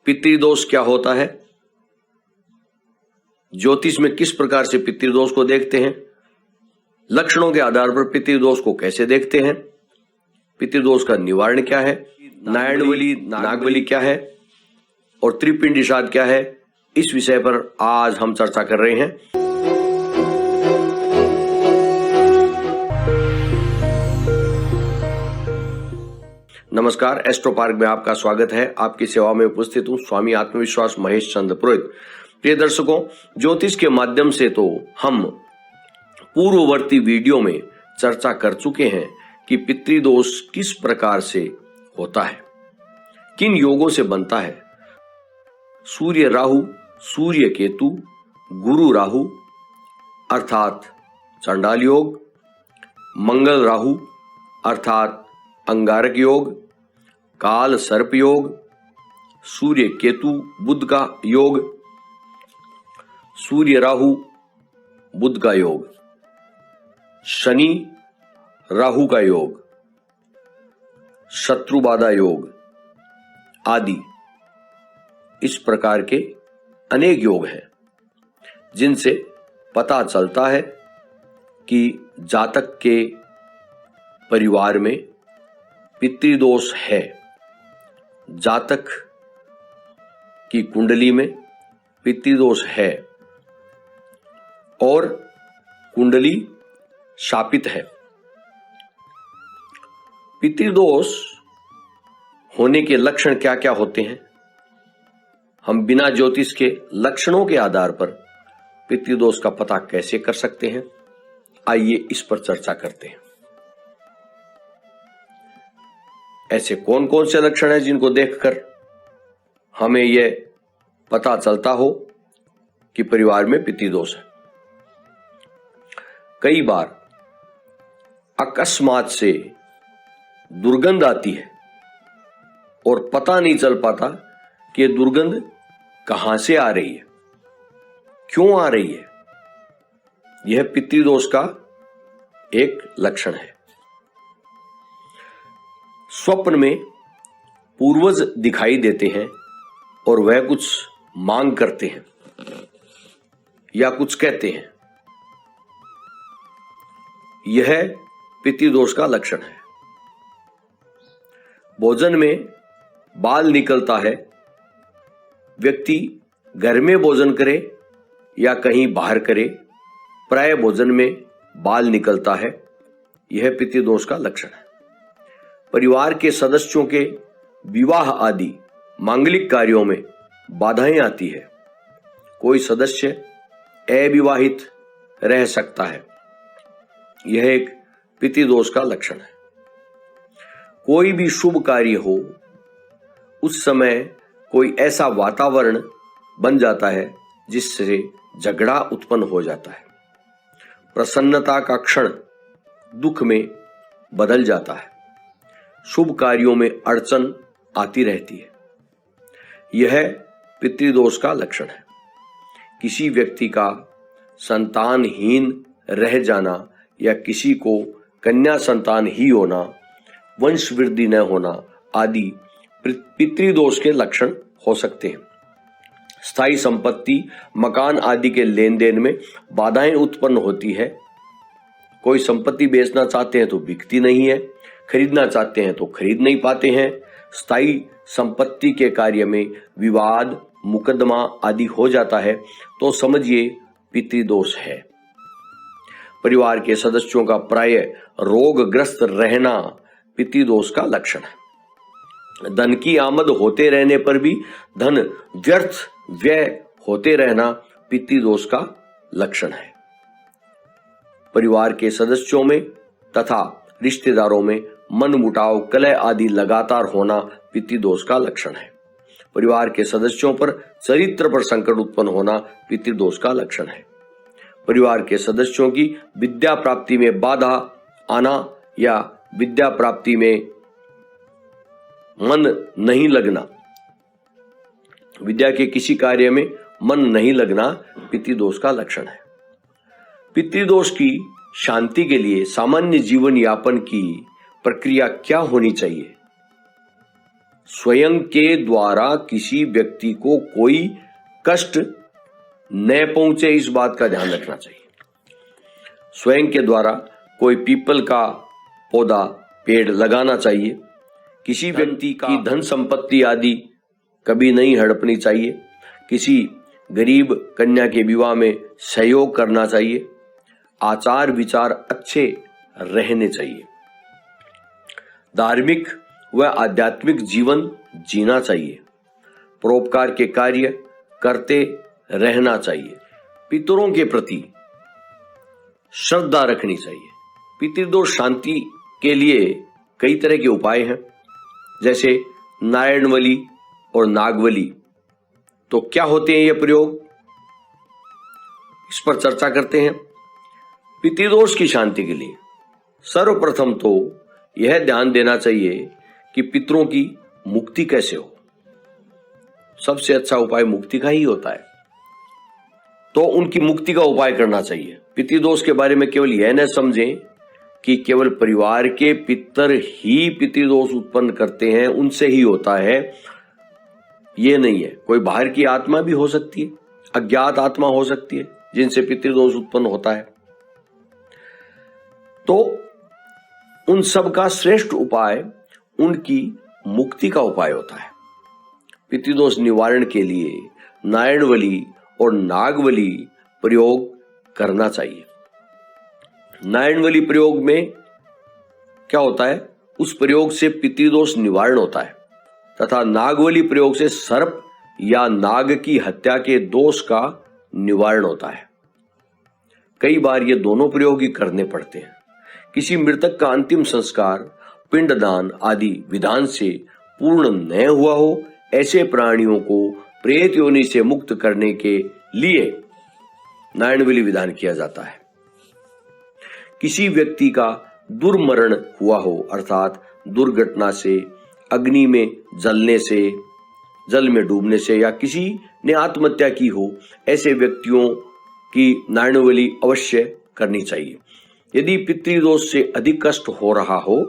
पितृदोष क्या होता है, ज्योतिष में किस प्रकार से पितृदोष को देखते हैं, लक्षणों के आधार पर पितृदोष को कैसे देखते हैं, पितृदोष का निवारण क्या है, नारायणबली नागबली क्या है और त्रिपिंडी श्राद्ध क्या है, इस विषय पर आज हम चर्चा कर रहे हैं। नमस्कार, एस्ट्रो पार्क में आपका स्वागत है। आपकी सेवा में उपस्थित हूं स्वामी आत्मविश्वास महेश चंद्र पुरोहित। प्रिय दर्शकों, ज्योतिष के माध्यम से तो हम पूर्ववर्ती वीडियो में चर्चा कर चुके हैं कि पितृदोष किस प्रकार से होता है, किन योगों से बनता है। सूर्य राहु, सूर्य केतु, गुरु राहु अर्थात चंडाल योग, मंगल राहु अर्थात अंगारक योग, काल सर्प योग, सूर्य केतु बुध का योग, सूर्य राहु बुध का योग, शनि राहु का योग, शत्रुबाधा योग आदि, इस प्रकार के अनेक योग हैं जिनसे पता चलता है कि जातक के परिवार में पितृदोष है, जातक की कुंडली में पितृदोष है और कुंडली शापित है। पितृदोष होने के लक्षण क्या क्या होते हैं, हम बिना ज्योतिष के लक्षणों के आधार पर पितृदोष का पता कैसे कर सकते हैं, आइए इस पर चर्चा करते हैं। ऐसे कौन कौन से लक्षण हैं जिनको देखकर हमें यह पता चलता हो कि परिवार में पितृदोष है। कई बार अकस्मात से दुर्गंध आती है और पता नहीं चल पाता कि दुर्गंध कहां से आ रही है, क्यों आ रही है। यह पितृदोष का एक लक्षण है। स्वप्न में पूर्वज दिखाई देते हैं और वह कुछ मांग करते हैं या कुछ कहते हैं, यह पितृदोष का लक्षण है। भोजन में बाल निकलता है, व्यक्ति घर में भोजन करे या कहीं बाहर करे, प्राय भोजन में बाल निकलता है, यह पितृदोष का लक्षण है। परिवार के सदस्यों के विवाह आदि मांगलिक कार्यों में बाधाएं आती है, कोई सदस्य अविवाहित रह सकता है, यह एक पितृदोष का लक्षण है। कोई भी शुभ कार्य हो, उस समय कोई ऐसा वातावरण बन जाता है जिससे झगड़ा उत्पन्न हो जाता है, प्रसन्नता का क्षण दुख में बदल जाता है, शुभ कार्यों में अड़चन आती रहती है, यह पितृदोष का लक्षण है। किसी व्यक्ति का संतानहीन रह जाना या किसी को कन्या संतान ही होना, वंश वृद्धि न होना आदि पितृदोष के लक्षण हो सकते हैं। स्थायी संपत्ति, मकान आदि के लेन देन में बाधाएं उत्पन्न होती है। कोई संपत्ति बेचना चाहते हैं तो बिकती नहीं है, खरीदना चाहते हैं तो खरीद नहीं पाते हैं। स्थायी संपत्ति के कार्य में विवाद, मुकदमा आदि हो जाता है तो समझिए पितृदोष है। परिवार के सदस्यों का प्राय रोगग्रस्त रहना पितृदोष का लक्षण है। धन की आमद होते रहने पर भी धन व्यर्थ व्यय होते रहना पितृदोष का लक्षण है। परिवार के सदस्यों में तथा रिश्तेदारों में मनमुटाव, कलह आदि लगातार होना पितृदोष का लक्षण है। परिवार के सदस्यों पर चरित्र पर संकट उत्पन्न होना पितृदोष का लक्षण है। परिवार के सदस्यों की विद्या प्राप्ति में बाधा आना या विद्या प्राप्ति में मन नहीं लगना, विद्या के किसी कार्य में मन नहीं लगना पितृदोष का लक्षण है। पितृदोष की शांति के लिए सामान्य जीवन यापन की प्रक्रिया क्या होनी चाहिए? स्वयं के द्वारा किसी व्यक्ति को कोई कष्ट न पहुंचे, इस बात का ध्यान रखना चाहिए। स्वयं के द्वारा कोई पीपल का पौधा, पेड़ लगाना चाहिए। किसी व्यक्ति की धन संपत्ति आदि कभी नहीं हड़पनी चाहिए। किसी गरीब कन्या के विवाह में सहयोग करना चाहिए। आचार विचार अच्छे रहने चाहिए। धार्मिक व आध्यात्मिक जीवन जीना चाहिए। परोपकार के कार्य करते रहना चाहिए। पितरों के प्रति श्रद्धा रखनी चाहिए। पितृदोष शांति के लिए कई तरह के उपाय हैं, जैसे नारायणवली और नागवली। तो क्या होते हैं ये प्रयोग, इस पर चर्चा करते हैं। पितृदोष की शांति के लिए सर्वप्रथम तो यह ध्यान देना चाहिए कि पितरों की मुक्ति कैसे हो। सबसे अच्छा उपाय मुक्ति का ही होता है, तो उनकी मुक्ति का उपाय करना चाहिए। पितृदोष के बारे में केवल यह न समझें कि केवल परिवार के पितर ही पितृदोष उत्पन्न करते हैं, उनसे ही होता है, ये नहीं है। कोई बाहर की आत्मा भी हो सकती है, अज्ञात आत्मा हो सकती है, जिनसे पितृदोष उत्पन्न होता है। तो उन सब का श्रेष्ठ उपाय उनकी मुक्ति का उपाय होता है। पितृदोष निवारण के लिए नारायणवली और नागवली प्रयोग करना चाहिए। नारायणवली प्रयोग में क्या होता है, उस प्रयोग से पितृदोष निवारण होता है, तथा नागवली प्रयोग से सर्प या नाग की हत्या के दोष का निवारण होता है। कई बार ये दोनों प्रयोग ही करने पड़ते हैं। किसी मृतक का अंतिम संस्कार, पिंडदान आदि विधान से पूर्ण न हुआ हो, ऐसे प्राणियों को प्रेत योनि से मुक्त करने के लिए नारायणवली विधान किया जाता है। किसी व्यक्ति का दुर्मरण हुआ हो, अर्थात दुर्घटना से, अग्नि में जलने से, जल में डूबने से, या किसी ने आत्महत्या की हो, ऐसे व्यक्तियों की नारायणवली अवश्य करनी चाहिए। यदि पितृदोष से अधिक कष्ट हो रहा हो,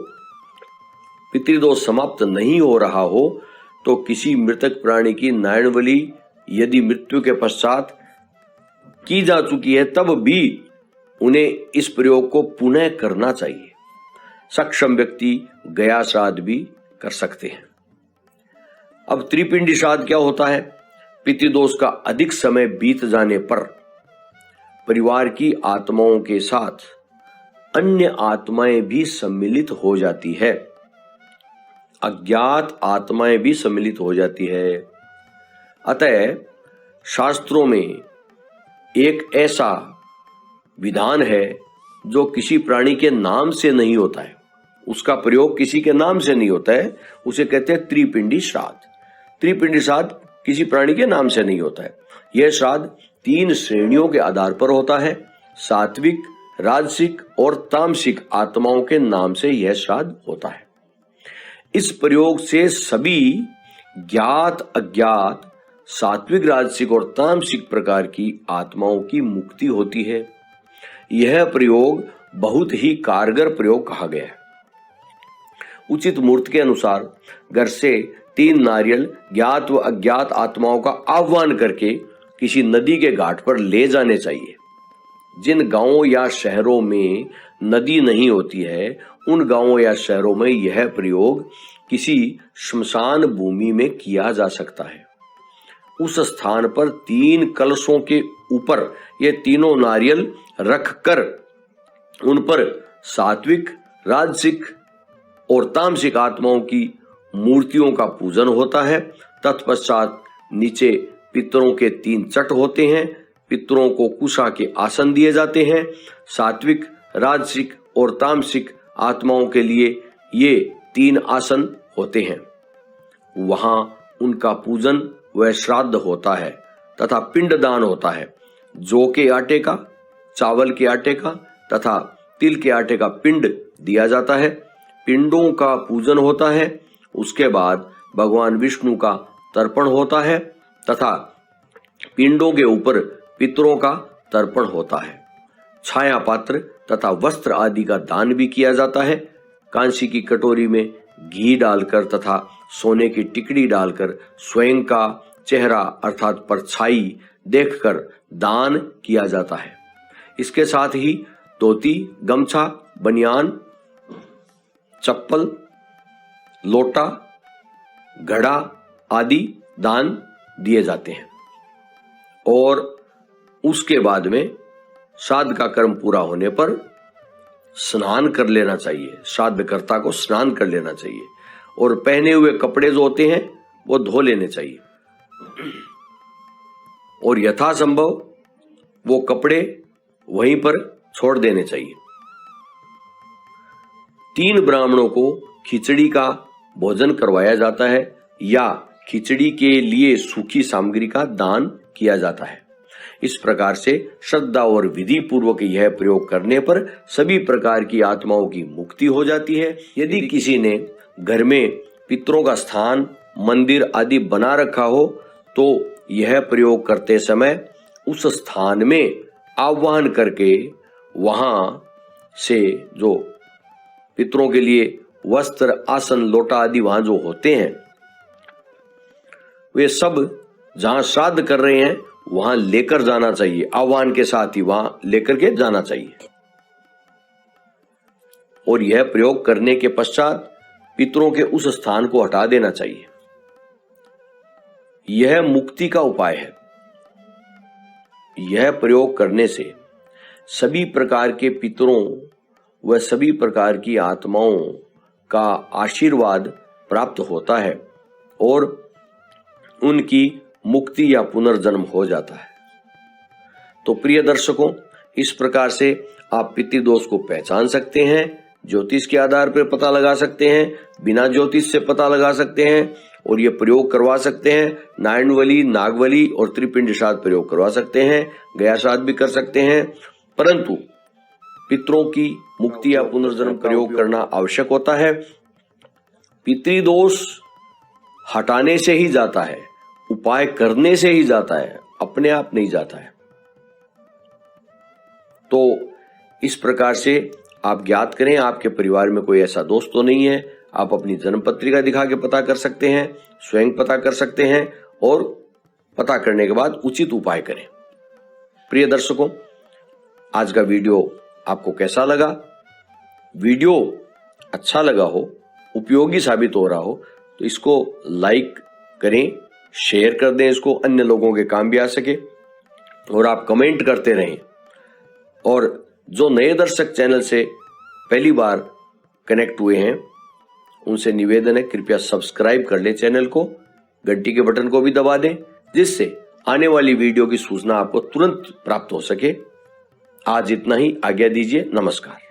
पितृदोष समाप्त नहीं हो रहा हो, तो किसी मृतक प्राणी की नारायणवली यदि मृत्यु के पश्चात की जा चुकी है, तब भी उन्हें इस प्रयोग को पुनः करना चाहिए। सक्षम व्यक्ति गया श्राद्ध भी कर सकते हैं। अब त्रिपिंडी श्राद्ध क्या होता है? पितृदोष का अधिक समय बीत जाने पर परिवार की आत्माओं के साथ अन्य आत्माएं भी सम्मिलित हो जाती है, अज्ञात आत्माएं भी सम्मिलित हो जाती है। अतः शास्त्रों में एक ऐसा विधान है जो किसी प्राणी के नाम से नहीं होता है, उसका प्रयोग किसी के नाम से नहीं होता है, उसे कहते हैं त्रिपिंडी श्राद्ध। त्रिपिंडी श्राद्ध किसी प्राणी के नाम से नहीं होता है। यह श्राद्ध 3 श्रेणियों के आधार पर होता है। सात्विक, राजसिक और तामसिक आत्माओं के नाम से यह श्राद्ध होता है। इस प्रयोग से सभी ज्ञात अज्ञात सात्विक, राजसिक और तामसिक प्रकार की आत्माओं की मुक्ति होती है। यह प्रयोग बहुत ही कारगर प्रयोग कहा गया है। उचित मूर्त के अनुसार घर से 3 नारियल ज्ञात व अज्ञात आत्माओं का आह्वान करके किसी नदी के घाट पर ले जाने चाहिए। जिन गांवों या शहरों में नदी नहीं होती है, उन गांवों या शहरों में यह प्रयोग किसी श्मशान भूमि में किया जा सकता है। उस स्थान पर 3 कलशों के ऊपर ये तीनों नारियल रखकर उन पर सात्विक, राजसिक और तामसिक आत्माओं की मूर्तियों का पूजन होता है। तत्पश्चात नीचे पितरों के 3 चट होते हैं। पितरों को कुशा के आसन दिए जाते हैं। सात्विक, राजसिक और तामसिक आत्माओं के लिए ये 3 आसन होते हैं। वहां उनका पूजन व श्राद्ध होता है तथा पिंडदान होता है। जौ के आटे का, चावल के आटे का तथा तिल के आटे का पिंड दिया जाता है। पिंडों का पूजन होता है। उसके बाद भगवान विष्णु का तर्पण होता है तथा पिंडों के ऊपर पितरों का तर्पण होता है। छाया पात्र तथा वस्त्र आदि का दान भी किया जाता है। कांसी की कटोरी में घी डालकर तथा सोने की टिकड़ी डालकर स्वयं का चेहरा अर्थात परछाई देखकर दान किया जाता है। इसके साथ ही धोती, गमछा, बनियान, चप्पल, लोटा, घड़ा आदि दान दिए जाते हैं। और उसके बाद में श्राद्ध का कर्म पूरा होने पर स्नान कर लेना चाहिए। श्राद्धकर्ता को स्नान कर लेना चाहिए और पहने हुए कपड़े जो होते हैं वो धो लेने चाहिए और यथासंभव वो कपड़े वहीं पर छोड़ देने चाहिए। 3 ब्राह्मणों को खिचड़ी का भोजन करवाया जाता है या खिचड़ी के लिए सूखी सामग्री का दान किया जाता है। इस प्रकार से श्रद्धा और विधि पूर्वक यह प्रयोग करने पर सभी प्रकार की आत्माओं की मुक्ति हो जाती है। यदि किसी ने घर में पितरों का स्थान, मंदिर आदि बना रखा हो तो यह प्रयोग करते समय उस स्थान में आह्वान करके वहां से जो पितरों के लिए वस्त्र, आसन, लोटा आदि वहां जो होते हैं वे सब जहां श्राद्ध कर रहे हैं वहां लेकर जाना चाहिए। आह्वान के साथ ही वहां लेकर के जाना चाहिए और यह प्रयोग करने के पश्चात पितरों के उस स्थान को हटा देना चाहिए। यह मुक्ति का उपाय है। यह प्रयोग करने से सभी प्रकार के पितरों व सभी प्रकार की आत्माओं का आशीर्वाद प्राप्त होता है और उनकी मुक्ति या पुनर्जन्म हो जाता है। तो प्रिय दर्शकों, इस प्रकार से आप पितृदोष को पहचान सकते हैं, ज्योतिष के आधार पर पता लगा सकते हैं, बिना ज्योतिष से पता लगा सकते हैं और ये प्रयोग करवा सकते हैं। नारायणवली, नागवली और त्रिपिंड श्राद्ध प्रयोग करवा सकते हैं, गया श्राद्ध भी कर सकते हैं, परंतु पितरों की मुक्ति या पुनर्जन्म प्रयोग करना आवश्यक होता है। पितृदोष हटाने से ही जाता है, उपाय करने से ही जाता है, अपने आप नहीं जाता है। तो इस प्रकार से आप ज्ञात करें आपके परिवार में कोई ऐसा दोष तो नहीं है। आप अपनी जन्म पत्रिका दिखा के पता कर सकते हैं, स्वयं पता कर सकते हैं और पता करने के बाद उचित उपाय करें। प्रिय दर्शकों, आज का वीडियो आपको कैसा लगा? वीडियो अच्छा लगा हो, उपयोगी साबित हो रहा हो तो इसको लाइक करें, शेयर कर दें, इसको अन्य लोगों के काम भी आ सके और आप कमेंट करते रहें। और जो नए दर्शक चैनल से पहली बार कनेक्ट हुए हैं उनसे निवेदन है कृपया सब्सक्राइब कर लें चैनल को, घंटी के बटन को भी दबा दें जिससे आने वाली वीडियो की सूचना आपको तुरंत प्राप्त हो सके। आज इतना ही, आज्ञा दीजिए, नमस्कार।